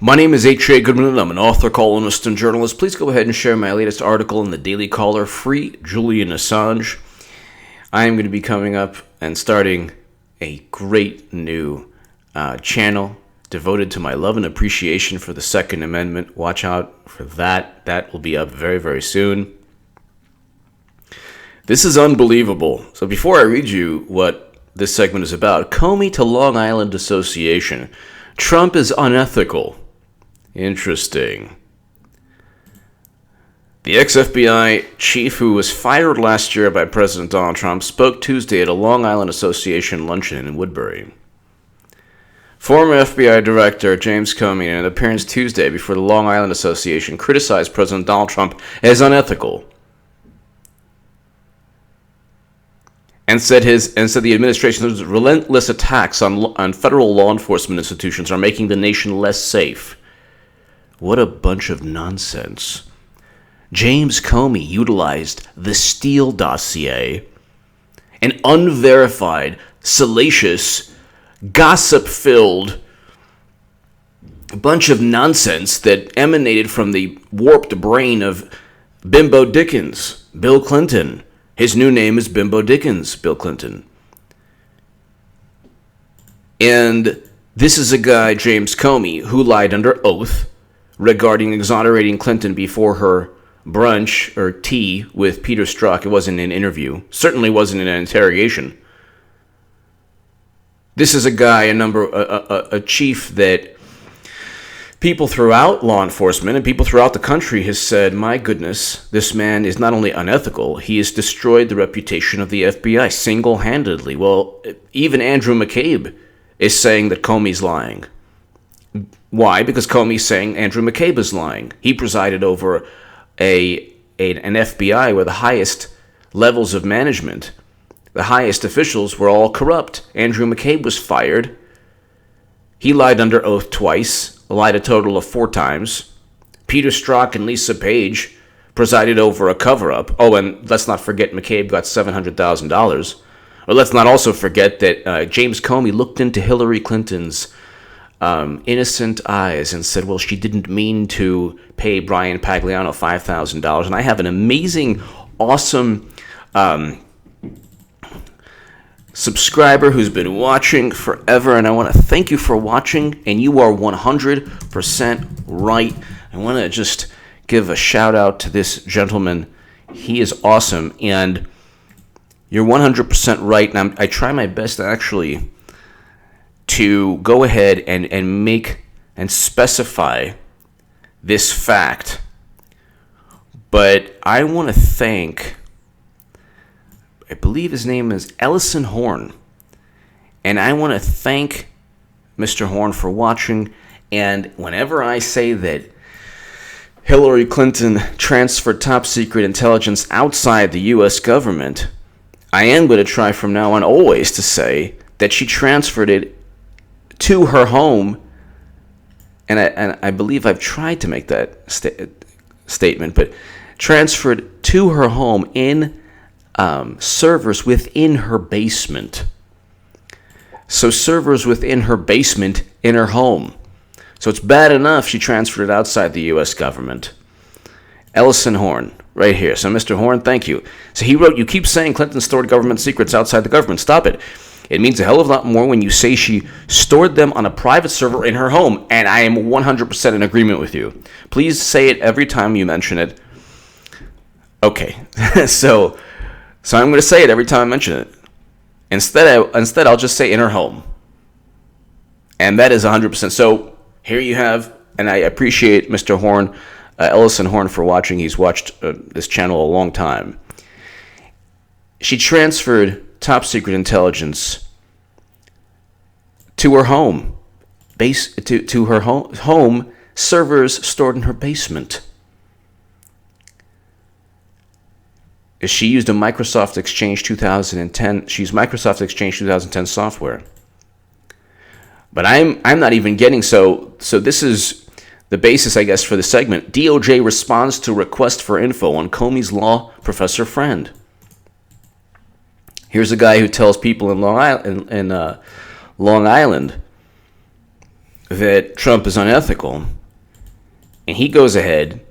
My name is H.A. Goodman, and I'm an author, columnist, and journalist. Please go ahead and share my latest article in the Daily Caller, Free Julian Assange. I am going to be coming up and starting a great new channel devoted to my love and appreciation for the Second Amendment. Watch out for that. That will be up very, very soon. This is unbelievable. So before I read you what this segment is about, Comey to Long Island Association. Trump is unethical. Interesting. The ex-FBI chief who was fired last year by President Donald Trump spoke Tuesday at a Long Island Association luncheon in Woodbury. Former FBI Director James Comey, in an appearance Tuesday before the Long Island Association, criticized President Donald Trump as unethical and said the administration's relentless attacks on federal law enforcement institutions are making the nation less safe. What a bunch of nonsense. James Comey utilized the Steele dossier, an unverified, salacious, gossip-filled bunch of nonsense that emanated from the warped brain of Bimbo Dickens, Bill Clinton. His new name is Bimbo Dickens, Bill Clinton. And this is a guy, James Comey, who lied under oath regarding exonerating Clinton before her brunch or tea with Peter Strzok. It wasn't an interview. Certainly wasn't an interrogation. This is a guy, a chief that people throughout law enforcement and people throughout the country has said, my goodness, this man is not only unethical, he has destroyed the reputation of the FBI single-handedly. Well, even Andrew McCabe is saying that Comey's lying. Why? Because Comey's saying Andrew McCabe is lying. He presided over an FBI where the highest levels of management, the highest officials were all corrupt. Andrew McCabe was fired. He lied under oath twice, lied a total of 4 times. Peter Strzok and Lisa Page presided over a cover-up. Oh, and let's not forget McCabe got $700,000. Or let's not also forget that James Comey looked into Hillary Clinton's innocent eyes and said, well, she didn't mean to pay Brian Pagliano $5,000. And I have an amazing, awesome subscriber who's been watching forever, and I want to thank you for watching, and you are 100% right. I want to just give a shout out to this gentleman. He is awesome, and you're 100% right, and I try my best actually to go ahead and make and specify this fact. But I want to thank, I believe his name is Ellison Horn, and I want to thank Mr. Horn for watching. And whenever I say that Hillary Clinton transferred top secret intelligence outside the U.S. government, I am going to try from now on always to say that she transferred it to her home, and I believe I've tried to make that statement, but transferred to her home in servers within her basement. So servers within her basement in her home. So it's bad enough she transferred it outside the U.S. government. Ellison Horn, right here. So Mr. Horn, thank you. So he wrote, you keep saying Clinton stored government secrets outside the government. Stop it. It means a hell of a lot more when you say she stored them on a private server in her home, and I am 100% in agreement with you. Please say it every time you mention it. Okay, so I'm going to say it every time I mention it. Instead, I'll just say in her home. And that is 100%. So here you have, and I appreciate Mr. Horn, Ellison Horn, for watching. He's watched this channel a long time. She transferred top secret intelligence to her home, to her home servers stored in her basement. She used a Microsoft Exchange 2010. She used Microsoft Exchange 2010 software. But I'm not even getting so this is the basis, I guess, for the segment. DOJ responds to request for info on Comey's law professor friend. Here's a guy who tells people in Long Island that Trump is unethical, and he goes ahead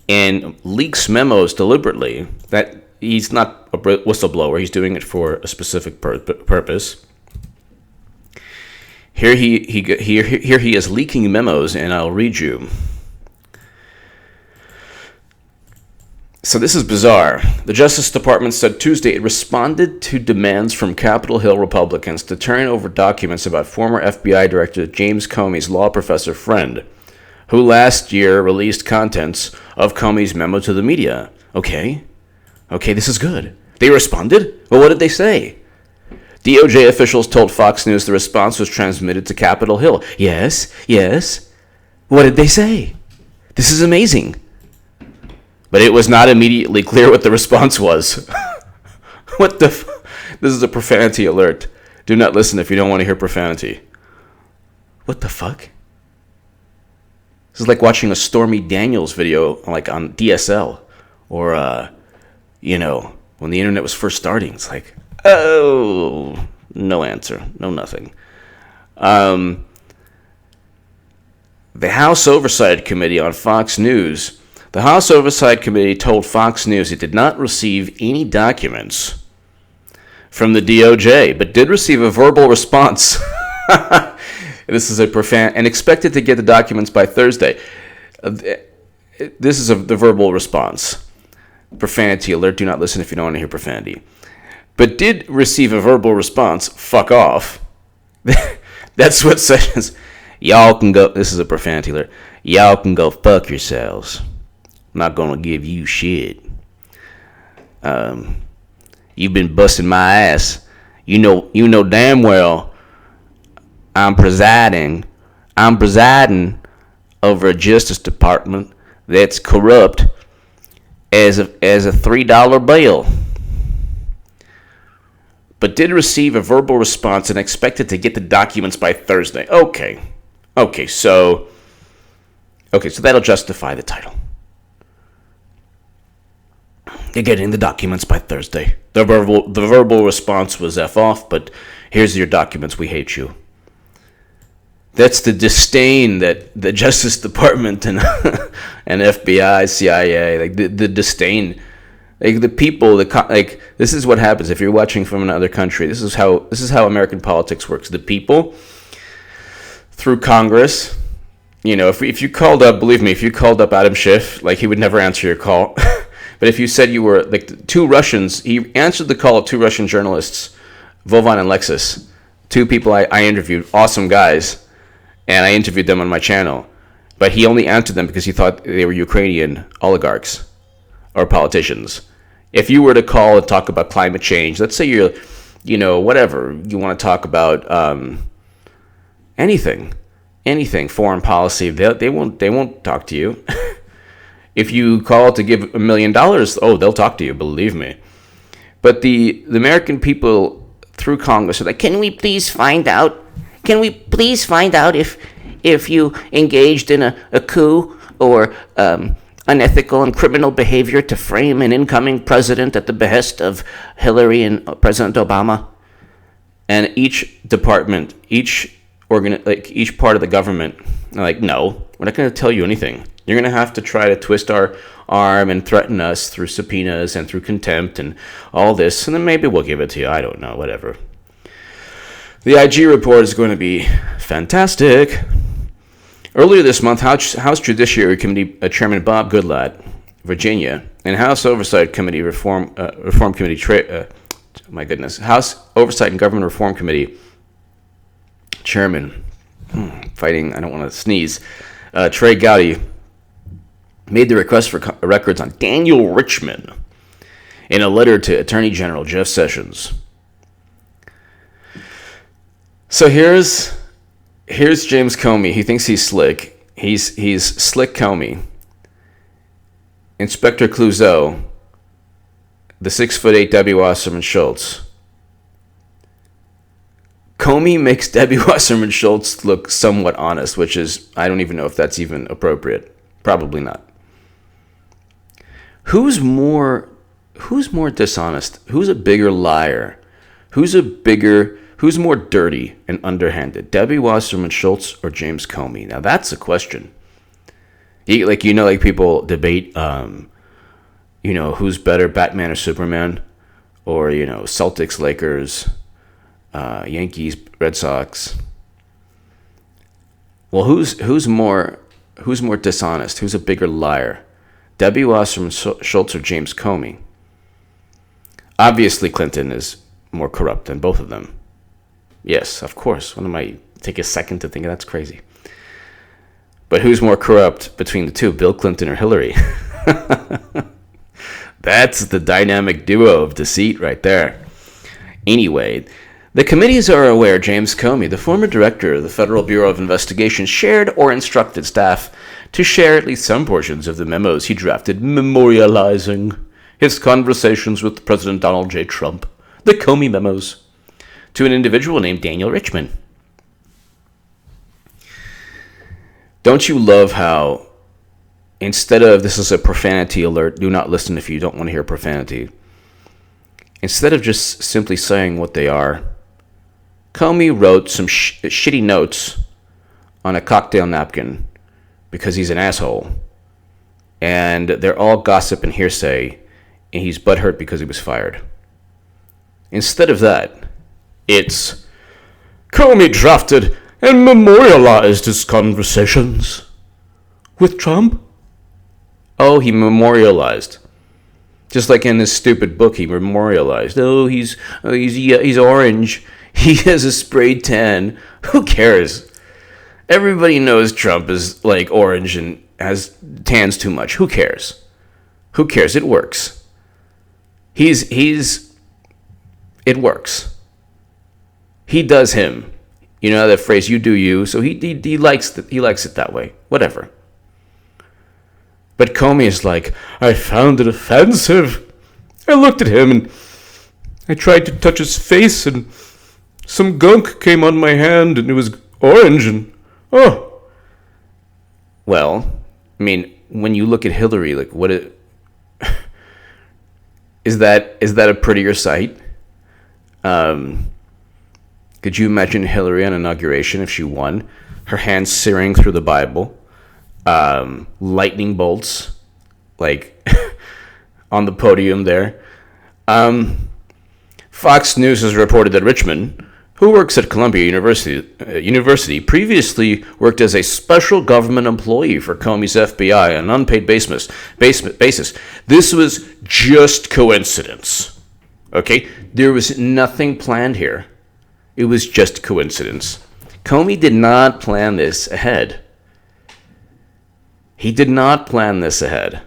and leaks memos deliberately that he's not a whistleblower. He's doing it for a specific purpose. Here he is leaking memos, and I'll read you. So this is bizarre. The Justice Department said Tuesday it responded to demands from Capitol Hill Republicans to turn over documents about former FBI Director James Comey's law professor friend, who last year released contents of Comey's memo to the media. Okay, this is good. They responded? Well, what did they say? DOJ officials told Fox News the response was transmitted to Capitol Hill. Yes. What did they say? This is amazing. But it was not immediately clear what the response was. What the This is a profanity alert. Do not listen if you don't want to hear profanity. What the fuck? This is like watching a Stormy Daniels video like on DSL or when the internet was first starting. It's like, oh, no answer, no nothing. The House Oversight Committee on Fox News. The House Oversight Committee told Fox News it did not receive any documents from the DOJ, but did receive a verbal response. This is and expected to get the documents by Thursday. This is the verbal response. Profanity alert, do not listen if you don't want to hear profanity. But did receive a verbal response, fuck off. That's what Sessions, y'all can go, this is a profanity alert, y'all can go fuck yourselves. I'm not going to give you shit. You've been busting my ass. You know damn well I'm presiding over a Justice Department that's corrupt as a $3 bill. But did receive a verbal response and expected to get the documents by Thursday. Okay, so that'll justify the title. They're getting the documents by Thursday. The verbal response was F off, but here's your documents, we hate you. That's the disdain that the Justice Department and FBI, CIA, like the disdain, like the people, this is what happens if you're watching from another country. This is how American politics works. The people, through Congress, if you called up, believe me, if you called up Adam Schiff, like he would never answer your call. But if you said you were like two Russians, he answered the call of two Russian journalists, Vovan and Lexus, two people I interviewed, awesome guys, and I interviewed them on my channel. But he only answered them because he thought they were Ukrainian oligarchs or politicians. If you were to call and talk about climate change, let's say you're, whatever, you want to talk about anything, foreign policy, they won't talk to you. If you call to give $1 million, they'll talk to you, believe me. But the American people through Congress are like, can we please find out if you engaged in a coup or unethical and criminal behavior to frame an incoming president at the behest of Hillary and President Obama? And each department, each part of the government, are like, no, we're not going to tell you anything. You're going to have to try to twist our arm and threaten us through subpoenas and through contempt and all this, and then maybe we'll give it to you. I don't know, whatever. The IG report is going to be fantastic. Earlier this month, House Judiciary Committee Chairman Bob Goodlatte, Virginia, and House Oversight Committee Reform Committee, House Oversight and Government Reform Committee Chairman, I don't want to sneeze, Trey Gowdy, made the request for records on Daniel Richman in a letter to Attorney General Jeff Sessions. So here's James Comey. He thinks he's slick. He's Slick Comey. Inspector Clouseau, the 6'8" Debbie Wasserman Schultz. Comey makes Debbie Wasserman Schultz look somewhat honest, which is, I don't even know if that's even appropriate. Probably not. Who's more dishonest? Who's a bigger liar? Who's a bigger Who's more dirty and underhanded, Debbie Wasserman Schultz or James Comey? Now that's a question. Like people debate, who's better, Batman or Superman, or Celtics, Lakers, Yankees, Red Sox. Well, who's more dishonest? Who's a bigger liar, Debbie Wasserman Schultz or James Comey? Obviously, Clinton is more corrupt than both of them. Yes, of course. What am I? Take a second to think of that's crazy. But who's more corrupt between the two, Bill Clinton or Hillary? That's the dynamic duo of deceit right there. Anyway, the committees are aware James Comey, the former director of the Federal Bureau of Investigation, shared or instructed staff to share at least some portions of the memos he drafted memorializing his conversations with President Donald J. Trump, the Comey Memos, to an individual named Daniel Richman. Don't you love how, instead of, this is a profanity alert, do not listen if you don't want to hear profanity, instead of just simply saying what they are, Comey wrote some shitty notes on a cocktail napkin because he's an asshole, and they're all gossip and hearsay, and he's butthurt because he was fired. Instead of that, it's Comey drafted and memorialized his conversations with Trump. Oh, he memorialized. Just like in this stupid book, he memorialized. Oh, he's orange. He has a sprayed tan. Who cares? Everybody knows Trump is like orange and has tans too much. Who cares? Who cares? It works. It works. He does him. You know that phrase, you do you. So he likes it that way. Whatever. But Comey is like, I found it offensive. I looked at him and I tried to touch his face and some gunk came on my hand and it was orange and oh. Well, I mean, when you look at Hillary, like is that a prettier sight? Could you imagine Hillary on inauguration if she won? Her hands searing through the Bible. Lightning bolts, like, on the podium there. Fox News has reported that Richman, who works at Columbia University, previously worked as a special government employee for Comey's FBI on an unpaid basis. This was just coincidence. Okay? There was nothing planned here. It was just coincidence. Comey did not plan this ahead. He did not plan this ahead.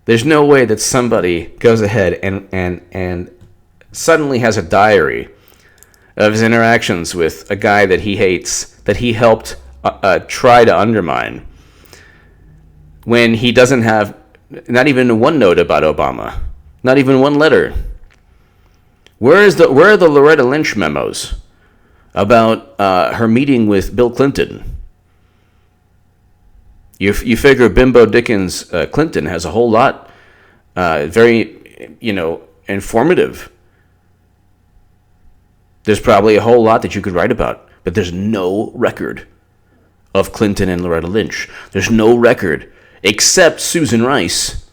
There's no way that somebody goes ahead and suddenly has a diary of his interactions with a guy that he hates, that he helped try to undermine, when he doesn't have not even one note about Obama, not even one letter. Where are the Loretta Lynch memos about her meeting with Bill Clinton? You figure Bimbo Dickens Clinton has a whole lot, very, informative. There's probably a whole lot that you could write about, but there's no record of Clinton and Loretta Lynch. There's no record except Susan Rice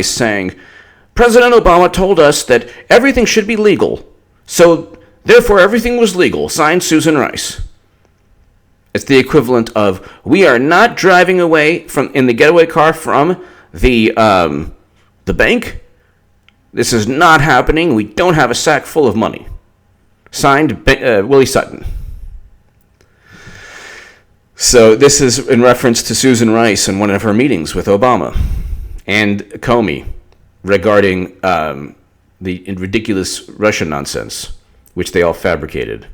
saying, President Obama told us that everything should be legal, so therefore everything was legal. Signed, Susan Rice. It's the equivalent of, we are not driving away in the getaway car from the bank. This is not happening. We don't have a sack full of money. Signed, Willie Sutton. So this is in reference to Susan Rice in one of her meetings with Obama and Comey regarding the ridiculous Russian nonsense, which they all fabricated.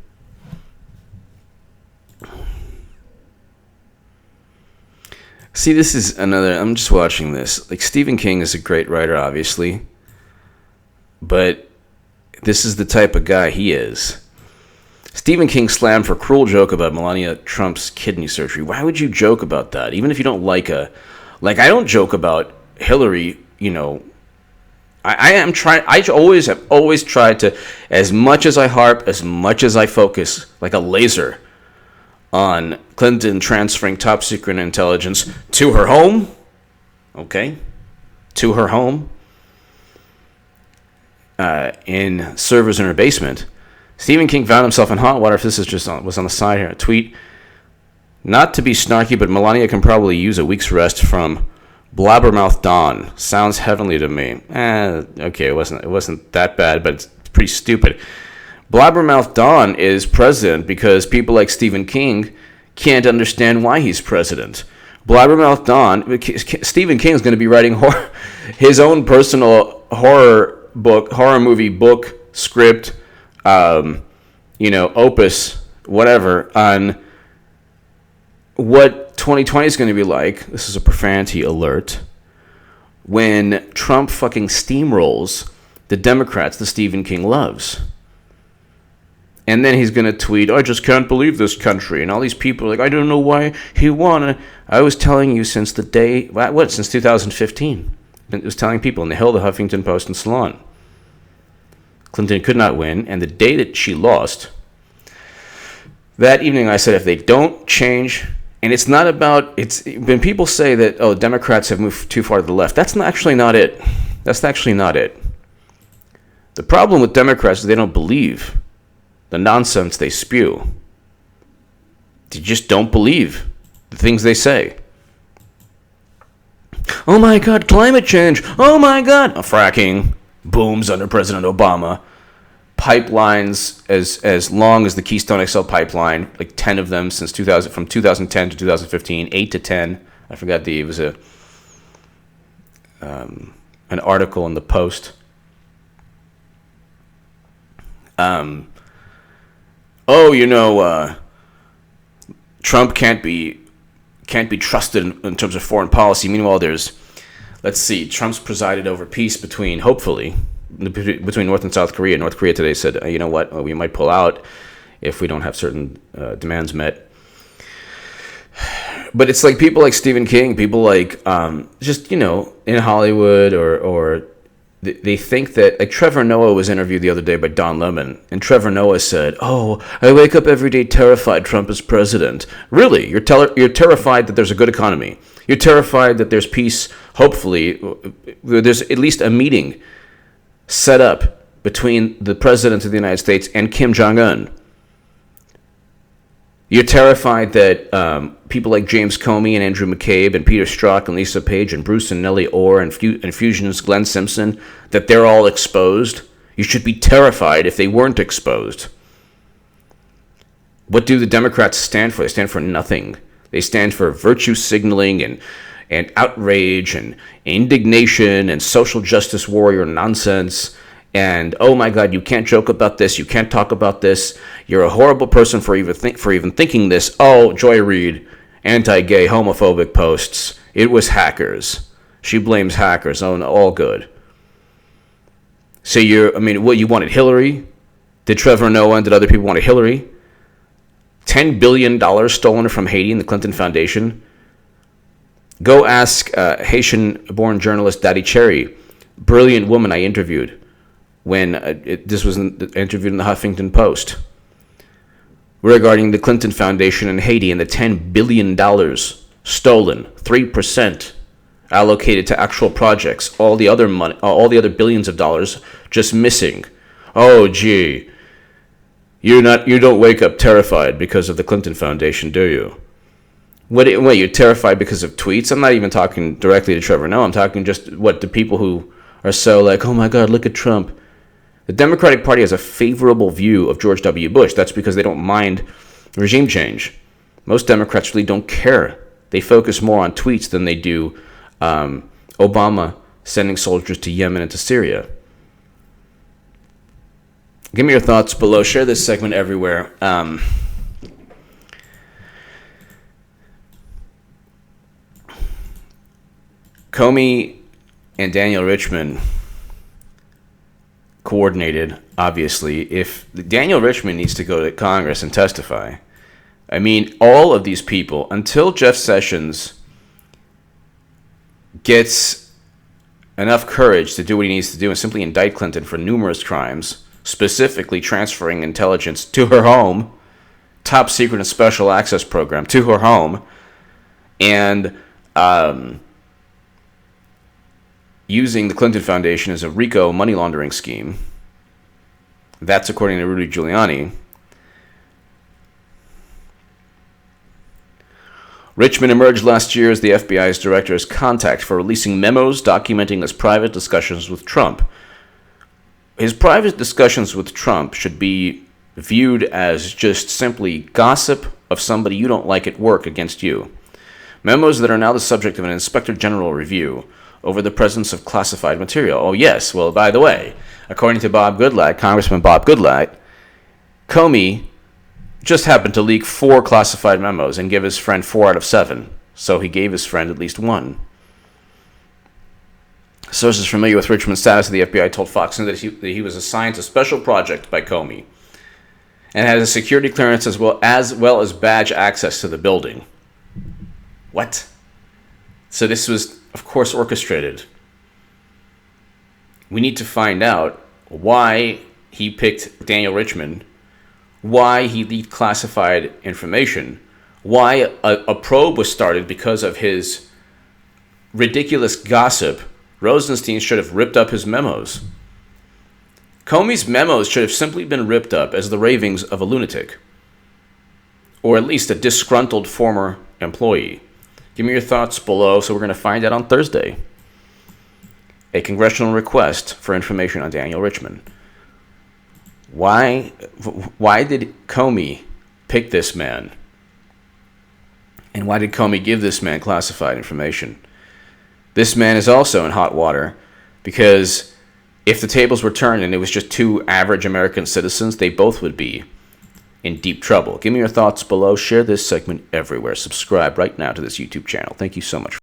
See, this is I'm just watching this. Like, Stephen King is a great writer, obviously, but this is the type of guy he is. Stephen King slammed for cruel joke about Melania Trump's kidney surgery. Why would you joke about that? Even if you don't like I don't joke about Hillary, I am trying. I always have always tried to, as much as I harp, as much as I focus, like a laser, on Clinton transferring top secret intelligence to her home. Okay, to her home. In servers in her basement. Stephen King found himself in hot water. If this is was on the side here, a tweet. Not to be snarky, but Melania can probably use a week's rest from Blabbermouth Dawn. Sounds heavenly to me. Okay, it wasn't that bad, but it's pretty stupid. Blabbermouth Dawn is president because people like Stephen King can't understand why he's president. Blabbermouth Dawn, Stephen King is going to be writing his own personal horror movie book, script, opus, whatever, on what 2020 is going to be like. This is a profanity alert. When Trump fucking steamrolls the Democrats that Stephen King loves. And then he's going to tweet, I just can't believe this country. And all these people are like, I don't know why he won. I was telling you since the day, since 2015. I was telling people in the Hill, the Huffington Post, and Salon. Clinton could not win. And the day that she lost, that evening I said, if they don't change, and it's not about, when people say that, Democrats have moved too far to the left, that's actually not it. That's actually not it. The problem with Democrats is they don't believe the nonsense they spew. They just don't believe the things they say. Oh my God, climate change. Oh my God. Fracking booms under President Obama. Pipelines as long as the Keystone XL pipeline, like 10 of them since 2000, from 2010 to 2015, 8 to 10. I forgot it was an article in the Post. Trump can't be trusted in terms of foreign policy. Meanwhile, Trump's presided over peace between North and South Korea. North Korea today said, you know what, we might pull out if we don't have certain demands met. But it's like people like Stephen King, people like in Hollywood or they think that, like Trevor Noah was interviewed the other day by Don Lemon, and Trevor Noah said, I wake up every day terrified Trump is president. Really? You're terrified that there's a good economy. You're terrified that there's peace. Hopefully, there's at least a meeting set up between the President of the United States and Kim Jong-un. You're terrified that people like James Comey and Andrew McCabe and Peter Strzok and Lisa Page and Bruce and Nellie Orr and Fusion's Glenn Simpson, that they're all exposed. You should be terrified if they weren't exposed. What do the Democrats stand for? They stand for nothing. They stand for virtue signaling and outrage and indignation and social justice warrior nonsense. And, oh my God, you can't joke about this. You can't talk about this. You're a horrible person for even thinking this. Oh, Joy Reid, anti-gay, homophobic posts. It was hackers. She blames hackers. Oh, no, all good. So you wanted Hillary? Did Trevor Noah and did other people want Hillary? $10 billion stolen from Haiti in the Clinton Foundation. Go ask Haitian-born journalist Daddy Cherry, brilliant woman I interviewed when this was interviewed in the Huffington Post regarding the Clinton Foundation in Haiti and the $10 billion stolen, 3% allocated to actual projects, all the other money, all the other billions of dollars just missing. Oh, gee, you don't wake up terrified because of the Clinton Foundation, do you? What, you're terrified because of tweets? I'm not even talking directly to Trevor Noah. I'm talking just the people who are so like, oh my God, look at Trump. The Democratic Party has a favorable view of George W. Bush. That's because they don't mind regime change. Most Democrats really don't care. They focus more on tweets than they do Obama sending soldiers to Yemen and to Syria. Give me your thoughts below. Share this segment everywhere. Comey and Daniel Richman coordinated, obviously. If Daniel Richman needs to go to Congress and testify, I mean, all of these people, until Jeff Sessions gets enough courage to do what he needs to do and simply indict Clinton for numerous crimes, specifically transferring intelligence to her home, top secret and special access program to her home, and using the Clinton Foundation as a RICO money laundering scheme. That's according to Rudy Giuliani. Richman emerged last year as the FBI's director's contact for releasing memos documenting his private discussions with Trump. His private discussions with Trump should be viewed as just simply gossip of somebody you don't like at work against you. Memos that are now the subject of an Inspector General review over the presence of classified material. Oh yes, well, by the way, according to Bob Goodlatte, Congressman Bob Goodlatte, Comey just happened to leak 4 classified memos and give his friend 4 out of 7. So he gave his friend at least 1. Sources familiar with Richman's status at the FBI told Fox News that he was assigned to a special project by Comey and had a security clearance as well as badge access to the building. What? So this was, of course, orchestrated. We need to find out why he picked Daniel Richman, why he leaked classified information, why a probe was started because of his ridiculous gossip. Rosenstein should have ripped up his memos. Comey's memos should have simply been ripped up as the ravings of a lunatic, or at least a disgruntled former employee. Give me your thoughts below, so we're going to find out on Thursday. A congressional request for information on Daniel Richman. Why did Comey pick this man? And why did Comey give this man classified information? This man is also in hot water because if the tables were turned and it was just 2 average American citizens, they both would be in deep trouble. Give me your thoughts below. Share this segment everywhere. Subscribe right now to this YouTube channel. Thank you so much.